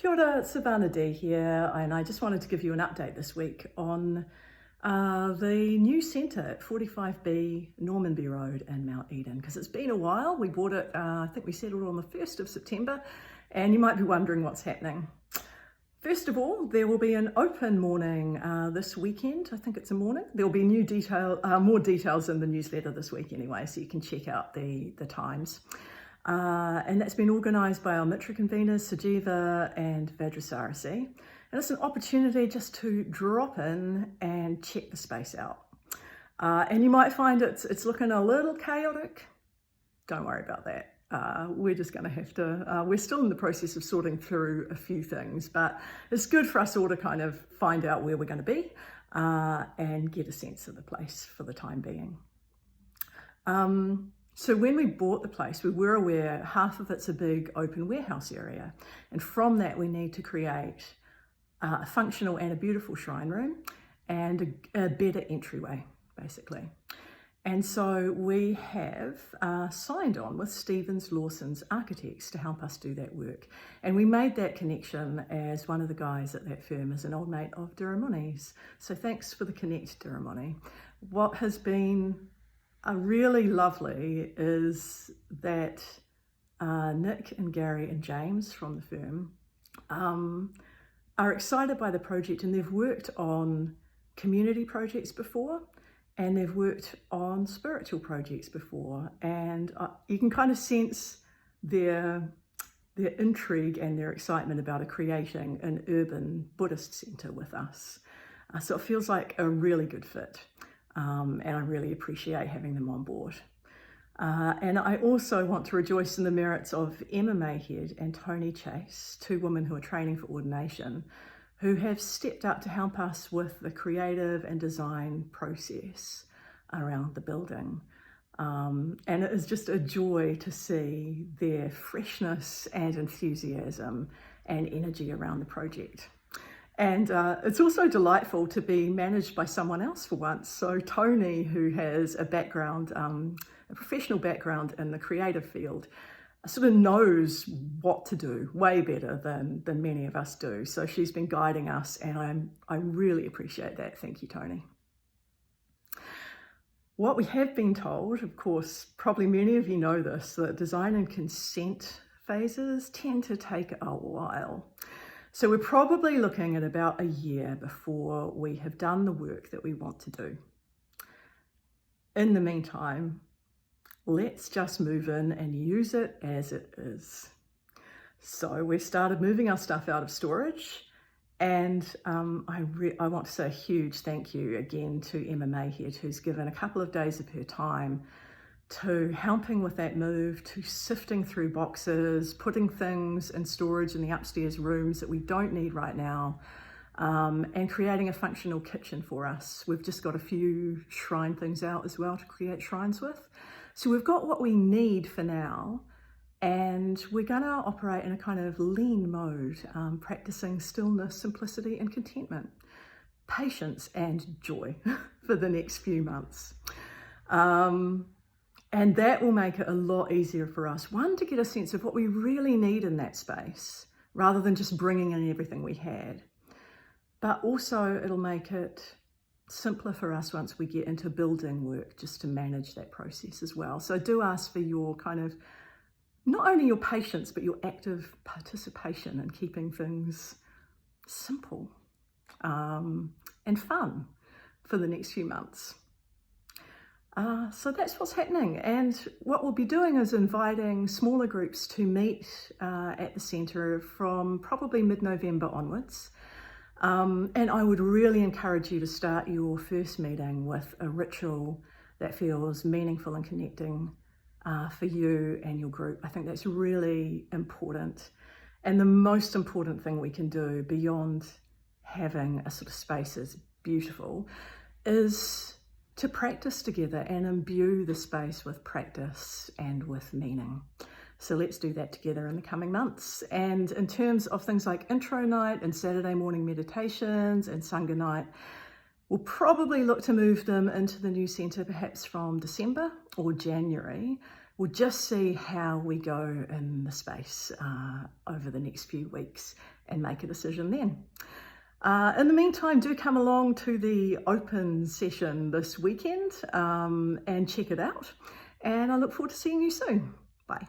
Kia ora, Suvarnadhi here, and I just wanted to give you an update this week on the new centre at 45B Normanby Road in Mount Eden, because it's been a while. We bought it, I think we settled on the 1st of September, and you might be wondering what's happening. First of all, there will be an open morning this weekend. I think it's a morning. There will be more details in the newsletter this week anyway, so you can check out the times. And that's been organised by our Mitra conveners, Sajiva and Vajrasarasi. And it's an opportunity just to drop in and check the space out. And you might find it's looking a little chaotic. Don't worry about that. We're just going to have to, we're still in the process of sorting through a few things, but it's good for us all to kind of find out where we're going to be and get a sense of the place for the time being. So when we bought the place, we were aware half of it's a big open warehouse area. And from that, we need to create a functional and a beautiful shrine room and a better entryway, basically. And so we have signed on with Stevens Lawson's Architects to help us do that work. And we made that connection as one of the guys at that firm is an old mate of Dhiramuni's. So thanks for the connect, Dhiramuni. What has been really lovely is that Nick and Gary and James from the firm are excited by the project, and they've worked on community projects before and they've worked on spiritual projects before, and you can kind of sense their intrigue and their excitement about creating an urban Buddhist centre with us. So it feels like a really good fit. And I really appreciate having them on board. And I also want to rejoice in the merits of Emma Mayhead and Tony Chase, two women who are training for ordination, who have stepped up to help us with the creative and design process around the building. And it is just a joy to see their freshness and enthusiasm and energy around the project. And it's also delightful to be managed by someone else for once. So Tony, who has a background, a professional background in the creative field, sort of knows what to do way better than many of us do. So she's been guiding us, and I really appreciate that. Thank you, Tony. What we have been told, of course, probably many of you know this, that design and consent phases tend to take a while. So we're probably looking at about a year before we have done the work that we want to do. In the meantime, let's just move in and use it as it is. So we've started moving our stuff out of storage, and I want to say a huge thank you again to Emma Mayhead, who's given a couple of days of her time to helping with that move, to sifting through boxes, putting things in storage in the upstairs rooms that we don't need right now, and creating a functional kitchen for us. We've just got a few shrine things out as well to create shrines with. So we've got what we need for now, and we're going to operate in a kind of lean mode, practicing stillness, simplicity, and contentment, patience and joy for the next few months. And that will make it a lot easier for us, one, to get a sense of what we really need in that space, rather than just bringing in everything we had. But also it'll make it simpler for us once we get into building work, just to manage that process as well. So do ask for your kind of, not only your patience, but your active participation in keeping things simple and fun for the next few months. So that's what's happening, and what we'll be doing is inviting smaller groups to meet at the centre from probably mid-November onwards, and I would really encourage you to start your first meeting with a ritual that feels meaningful and connecting for you and your group. I think that's really important, and the most important thing we can do beyond having a sort of space that's beautiful is to practice together and imbue the space with practice and with meaning. So let's do that together in the coming months. And in terms of things like intro night and Saturday morning meditations and Sangha night, we'll probably look to move them into the new centre perhaps from December or January, we'll just see how we go in the space over the next few weeks and make a decision then. In the meantime, do come along to the open session this weekend and check it out. And I look forward to seeing you soon. Bye.